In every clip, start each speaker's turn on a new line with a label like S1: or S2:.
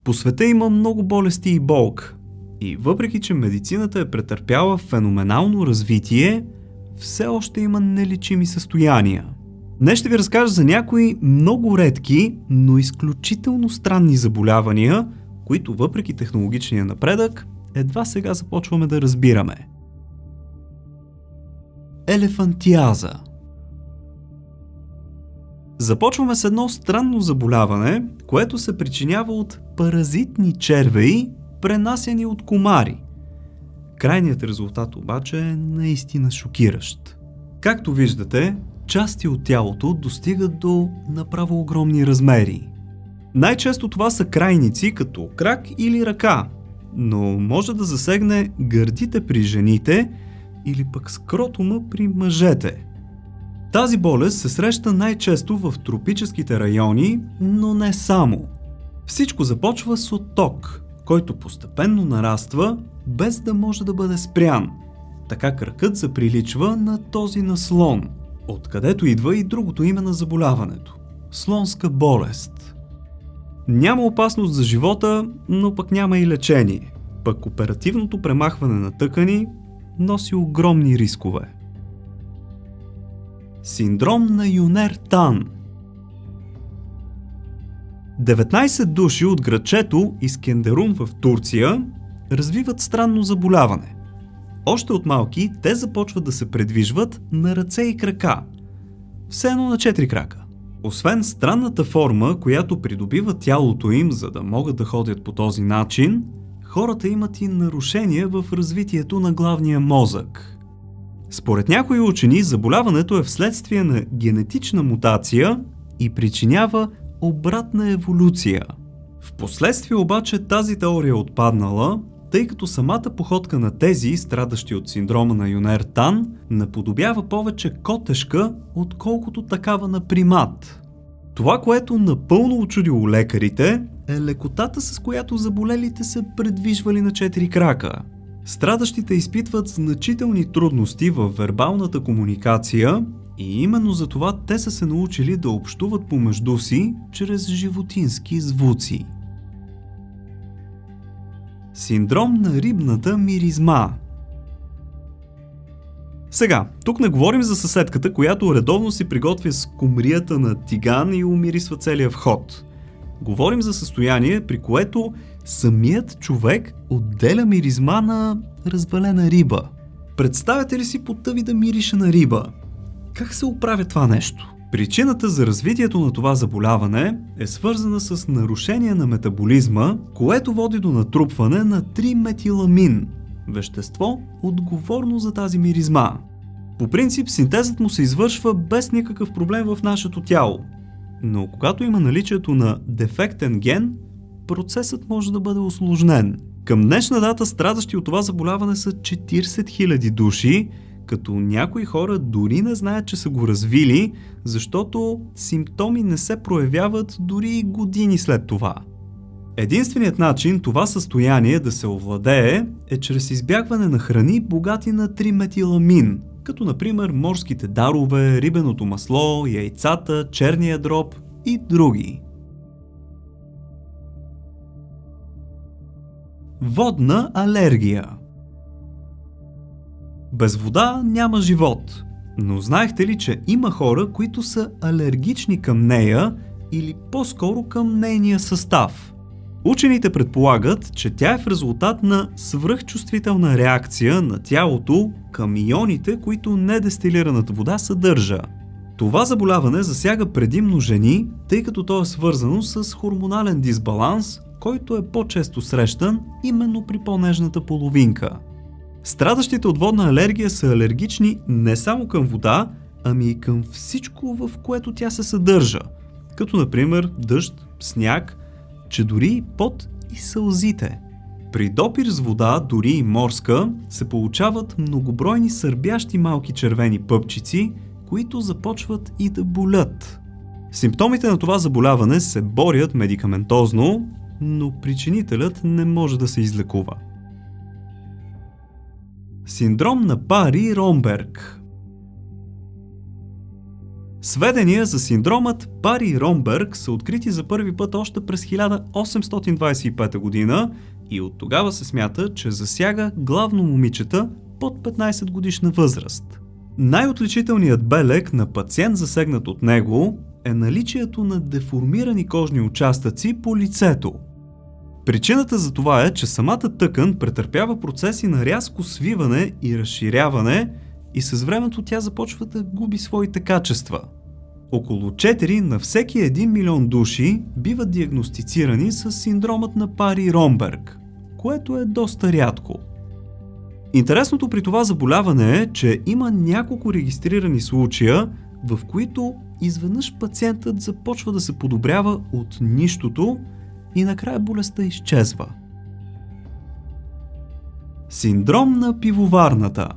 S1: По света има много болести и болка. И въпреки, че медицината е претърпяла феноменално развитие, все още има нелечими състояния. Днес ще ви разкажа за някои много редки, но изключително странни заболявания, които въпреки технологичния напредък, едва сега започваме да разбираме. Елефантиаза. Започваме с едно странно заболяване, което се причинява от паразитни червеи, пренасяни от комари. Крайният резултат обаче е наистина шокиращ. Както виждате, части от тялото достигат до направо огромни размери. Най-често това са крайници, като крак или ръка, но може да засегне гърдите при жените или пък скротума при мъжете. Тази болест се среща най-често в тропическите райони, но не само. Всичко започва с отток, който постепенно нараства, без да може да бъде спрян. Така кракът се приличва на този на слон, откъдето идва и другото име на заболяването – слонска болест. Няма опасност за живота, но пък няма и лечение. Пък оперативното премахване на тъкани носи огромни рискове. Синдром на Юнер-Тан. 19 души от градчето Искендерун в Турция развиват странно заболяване. Още от малки те започват да се предвижват на ръце и крака. Все едно на 4 крака. Освен странната форма, която придобива тялото им, за да могат да ходят по този начин, хората имат и нарушения в развитието на главния мозък. Според някои учени, заболяването е вследствие на генетична мутация и причинява обратна еволюция. Впоследствие обаче тази теория е отпаднала, тъй като самата походка на тези, страдащи от синдрома на Юнер-Тан, наподобява повече котешка, отколкото такава на примат. Това, което напълно учудило лекарите, е лекотата, с която заболелите се предвижвали на 4 крака. Страдащите изпитват значителни трудности във вербалната комуникация и именно за това те са се научили да общуват помежду си чрез животински звуци. Синдром на рибната миризма. Сега, тук не говорим за съседката, която редовно си приготвя скумрията на тиган и умирисва целия вход. Говорим за състояние, при което самият човек отделя миризма на развалена риба. Представете ли си потъви да мирише на риба? Как се оправя това нещо? Причината за развитието на това заболяване е свързана с нарушение на метаболизма, което води до натрупване на 3-метиламин, вещество, отговорно за тази миризма. По принцип, синтезът му се извършва без никакъв проблем в нашето тяло. Но когато има наличието на дефектен ген, процесът може да бъде усложнен. Към днешна дата страдащи от това заболяване са 40 000 души, като някои хора дори не знаят, че са го развили, защото симптоми не се проявяват дори години след това. Единственият начин това състояние да се овладее е чрез избягване на храни богати на 3-метиламин, като например морските дарове, рибеното масло, яйцата, черния дроб и други. Водна алергия. Без вода няма живот, но знаехте ли, че има хора, които са алергични към нея или по-скоро към нейния състав? Учените предполагат, че тя е в резултат на свръхчувствителна реакция на тялото към ионите, които недестилираната вода съдържа. Това заболяване засяга предимно жени, тъй като то е свързано с хормонален дисбаланс, който е по-често срещан именно при по-нежната половинка. Страдащите от водна алергия са алергични не само към вода, ами и към всичко, в което тя се съдържа, като например дъжд, сняг, че дори и пот и сълзите. При допир с вода, дори и морска, се получават многобройни сърбящи малки червени пъпчици, които започват и да болят. Симптомите на това заболяване се борят медикаментозно, но причинителят не може да се излекува. Синдром на Пари-Ромберг. Сведения за синдромът Пари-Ромберг са открити за първи път още през 1825 година и от тогава се смята, че засяга главно момичета под 15 годишна възраст. Най-отличителният белег на пациент, засегнат от него, е наличието на деформирани кожни участъци по лицето. Причината за това е, че самата тъкан претърпява процеси на рязко свиване и разширяване и с времето тя започва да губи своите качества. Около 4 на всеки 1 милион души биват диагностицирани с синдромът на Пари-Ромберг, което е доста рядко. Интересното при това заболяване е, че има няколко регистрирани случая, в които изведнъж пациентът започва да се подобрява от нищото и накрая болестта изчезва. Синдром на пивоварната.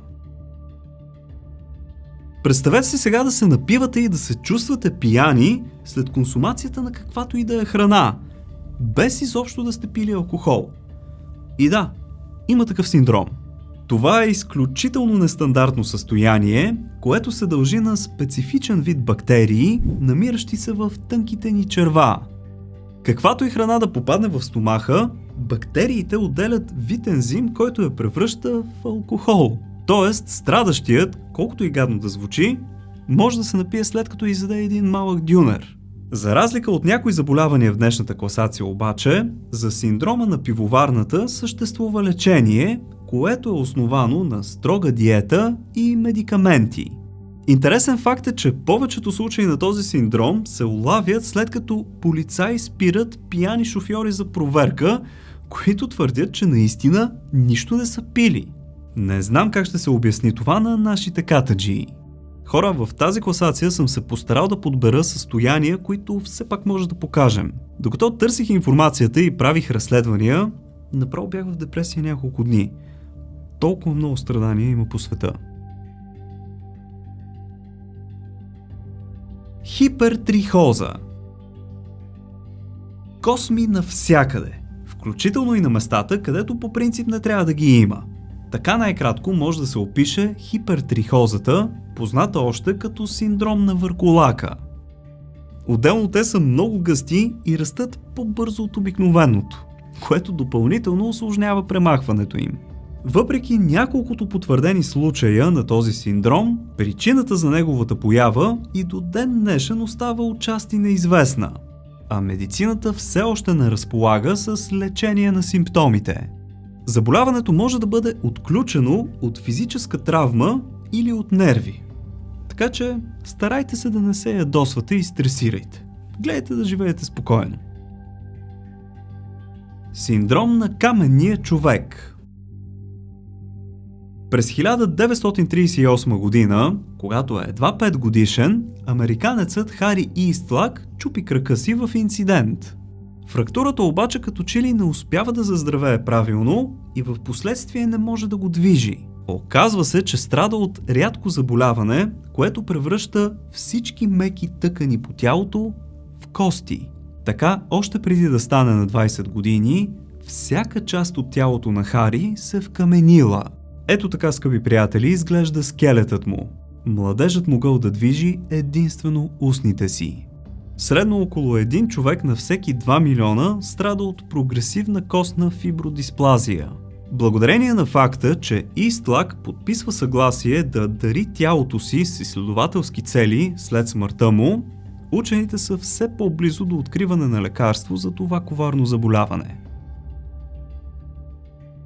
S1: Представете си сега да се напивате и да се чувствате пияни след консумацията на каквато и да е храна, без изобщо да сте пили алкохол. И да, има такъв синдром. Това е изключително нестандартно състояние, което се дължи на специфичен вид бактерии, намиращи се в тънките ни черва. Каквато и храна да попадне в стомаха, бактериите отделят вид ензим, който я превръща в алкохол. Тоест, страдащият, колкото и гадно да звучи, може да се напие след като изяде един малък дюнер. За разлика от някои заболявания в днешната класация обаче, за синдрома на пивоварната съществува лечение, което е основано на строга диета и медикаменти. Интересен факт е, че повечето случаи на този синдром се улавят след като полицаи спират пияни шофьори за проверка, които твърдят, че наистина нищо не са пили. Не знам как ще се обясни това на нашите катаджии. Хора, в тази класация съм се постарал да подбера състояния, които все пак може да покажем. Докато търсих информацията и правих разследвания, направо бях в депресия няколко дни. Толкова много страдания има по света. Хипертрихоза. Косми навсякъде, включително и на местата, където по принцип не трябва да ги има. Така най-кратко може да се опише хипертрихозата, позната още като синдром на върколака. Отделно те са много гъсти и растат по-бързо от обикновеното, което допълнително усложнява премахването им. Въпреки няколкото потвърдени случая на този синдром, причината за неговата поява и до ден днешен остава отчасти неизвестна, а медицината все още не разполага с лечение на симптомите. Заболяването може да бъде отключено от физическа травма или от нерви. Така че старайте се да не се ядосвате и стресирайте. Гледайте да живеете спокойно. Синдром на каменния човек. През 1938 година, когато е едва 5 годишен, американецът Хари Истлак чупи крака си в инцидент. Фрактурата обаче като че ли не успява да заздравее правилно и в последствие не може да го движи. Оказва се, че страда от рядко заболяване, което превръща всички меки тъкани по тялото в кости. Така, още преди да стане на 20 години, всяка част от тялото на Хари се вкаменила. Ето така, скъпи приятели, изглежда скелетът му. Младежът могъл да движи единствено устните си. Средно около 1 човек на всеки 2 милиона страда от прогресивна костна фибродисплазия. Благодарение на факта, че Истлак подписва съгласие да дари тялото си с изследователски цели след смъртта му, учените са все по-близо до откриване на лекарство за това коварно заболяване.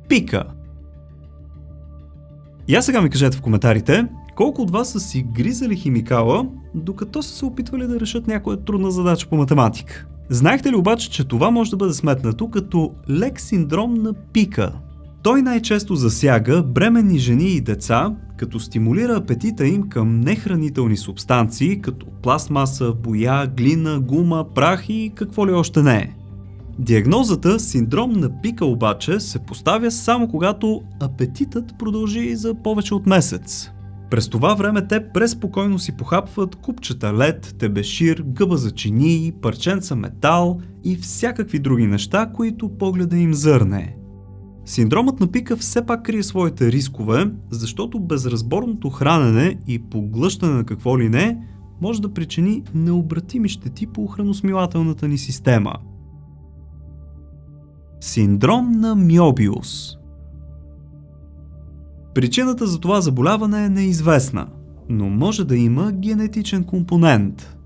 S1: Пика. Я сега ми кажете в коментарите, колко от вас са си гризали химикала, докато са се опитвали да решат някоя трудна задача по математика. Знаехте ли обаче, че това може да бъде сметнато като лек синдром на пика? Той най-често засяга бременни жени и деца, като стимулира апетита им към нехранителни субстанции, като пластмаса, боя, глина, гума, прах и какво ли още не е. Диагнозата синдром на пика обаче се поставя само когато апетитът продължи за повече от месец. През това време те преспокойно си похапват купчета лед, тебешир, гъба за чинии, парченца метал и всякакви други неща, които погледа им зърне. Синдромът на пика все пак крие своите рискове, защото безразборното хранене и поглъщане на какво ли не може да причини необратими щети по храносмилателната ни система. Синдром на Мьобиус. Причината за това заболяване е неизвестна, но може да има генетичен компонент.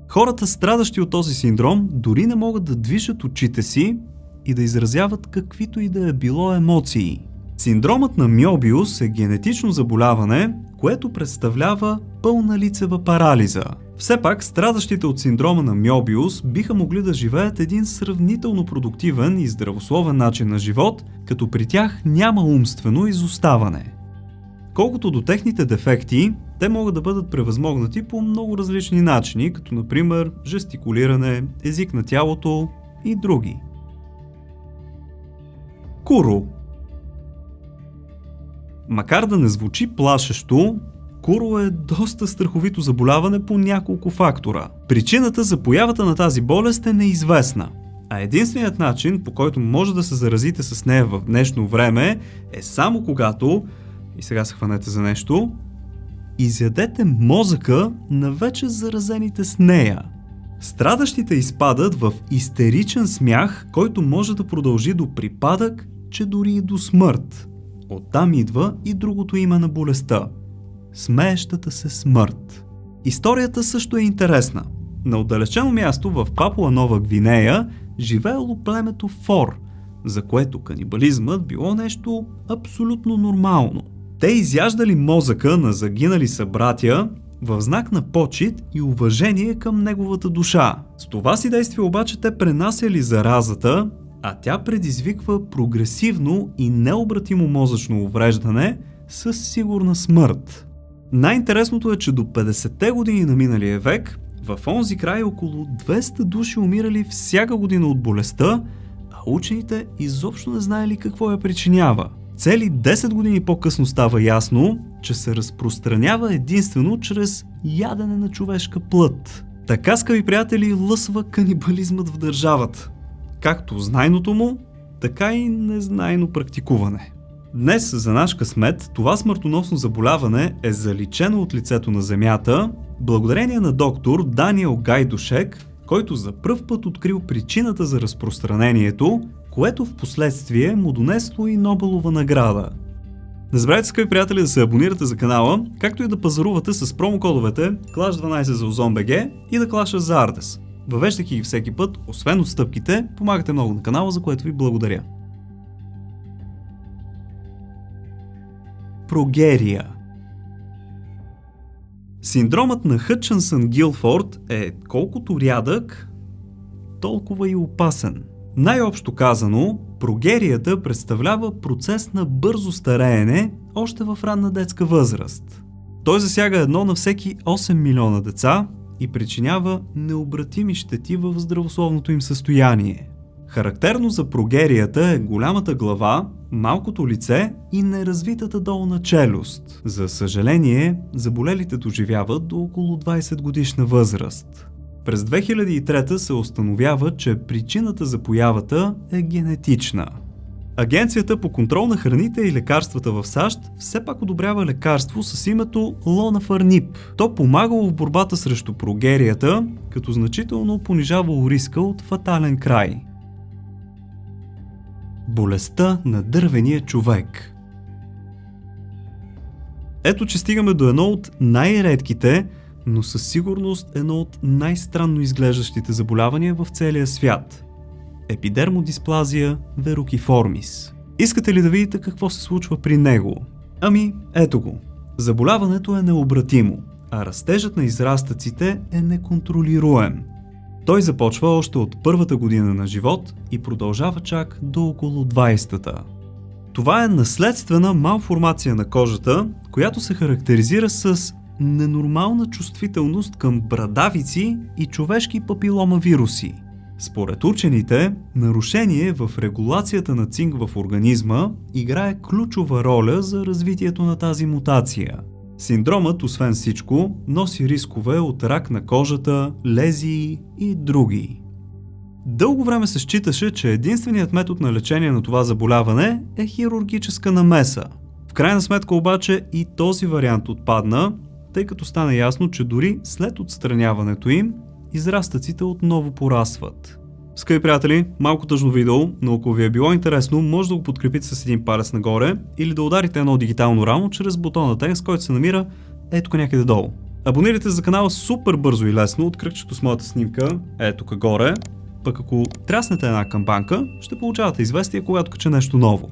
S1: Хората, страдащи от този синдром, дори не могат да движат очите си и да изразяват каквито и да е било емоции. Синдромът на Мьобиус е генетично заболяване, което представлява пълна лицева парализа. Все пак, страдащите от синдрома на Мьобиус биха могли да живеят един сравнително продуктивен и здравословен начин на живот, като при тях няма умствено изоставане. Колкото до техните дефекти, те могат да бъдат превъзмогнати по много различни начини, като например жестикулиране, език на тялото и други. Куро. Макар да не звучи плашещо, куро е доста страховито заболяване по няколко фактора. Причината за появата на тази болест е неизвестна, а единственият начин, по който може да се заразите с нея в днешно време, е само когато, и сега се хванете за нещо, изядете мозъка на вече заразените с нея. Страдащите изпадат в истеричен смях, който може да продължи до припадък, че дори и до смърт. Оттам идва и другото име на болестта – смеещата се смърт. Историята също е интересна. На отдалечено място в Папуа Нова Гвинея живеело племето Фор, за което канибализмът било нещо абсолютно нормално. Те изяждали мозъка на загинали събратя в знак на почит и уважение към неговата душа. С това си действие обаче те пренасяли заразата, а тя предизвиква прогресивно и необратимо мозъчно увреждане със сигурна смърт. Най-интересното е, че до 50-те години на миналия век в онзи край около 200 души умирали всяка година от болестта, а учените изобщо не знаели какво я причинява. Цели 10 години по-късно става ясно, че се разпространява единствено чрез ядене на човешка плът. Така, скъпи приятели, лъсва канибализмът в държавата. Както знайното му, така и незнайно практикуване. Днес, за наш късмет, това смъртоносно заболяване е заличено от лицето на Земята, благодарение на доктор Даниел Гайдушек, който за пръв път открил причината за разпространението, което в последствие му донесло и Нобелова награда. Не забравяйте, скъпи приятели, да се абонирате за канала, както и да пазарувате с промокодовете Clash12 за OzonBG и да Clash за Ardess. Въвеждайки ги всеки път, освен отстъпките, помагате много на канала, за което ви благодаря. Прогерия. Синдромът на Хътчинсън-Гилфорд е колкото рядък, толкова и опасен. Най-общо казано, прогерията представлява процес на бързо стареене още в ранна детска възраст. Той засяга 1 на всеки 8 милиона деца и причинява необратими щети в здравословното им състояние. Характерно за прогерията е голямата глава, малкото лице и неразвитата долна челюст. За съжаление, заболелите доживяват до около 20 годишна възраст. През 2003 се установява, че причината за появата е генетична. Агенцията по контрол на храните и лекарствата в САЩ все пак одобрява лекарство с името Лонафарнип. То помагало в борбата срещу прогерията, като значително понижавало риска от фатален край. Болестта на дървения човек. Ето, че стигаме до едно от най-редките, но със сигурност едно от най-странно изглеждащите заболявания в целия свят – епидермодисплазия верукиформис. Искате ли да видите какво се случва при него? Ами, ето го. Заболяването е необратимо, а растежът на израстъците е неконтролируем. Той започва още от първата година на живот и продължава чак до около 20-та. Това е наследствена малформация на кожата, която се характеризира с ненормална чувствителност към брадавици и човешки папиломавируси. Според учените, нарушение в регулацията на цинк в организма играе ключова роля за развитието на тази мутация. Синдромът, освен всичко, носи рискове от рак на кожата, лезии и други. Дълго време се считаше, че единственият метод на лечение на това заболяване е хирургическа намеса. В крайна сметка обаче и този вариант отпадна, тъй като стана ясно, че дори след отстраняването им, израстъците отново порастват. Скъпи приятели, малко тъжно видео, но ако ви е било интересно, може да го подкрепите с един палец нагоре или да ударите едно дигитално рамо чрез бутона Thanks, който се намира ето тук някъде долу. Абонирайте се за канала супер бързо и лесно от кръгчето с моята снимка, ето тук горе, пък ако тряснете една камбанка, ще получавате известие, когато кача нещо ново.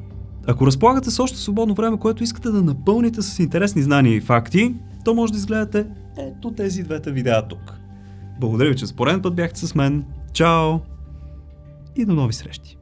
S1: Ако разполагате с още свободно време, което искате да напълните с интересни знания и факти, то може да изгледате ето тези двете видеа тук. Благодаря ви, че за пореден път бяхте с мен. Чао! И до нови срещи!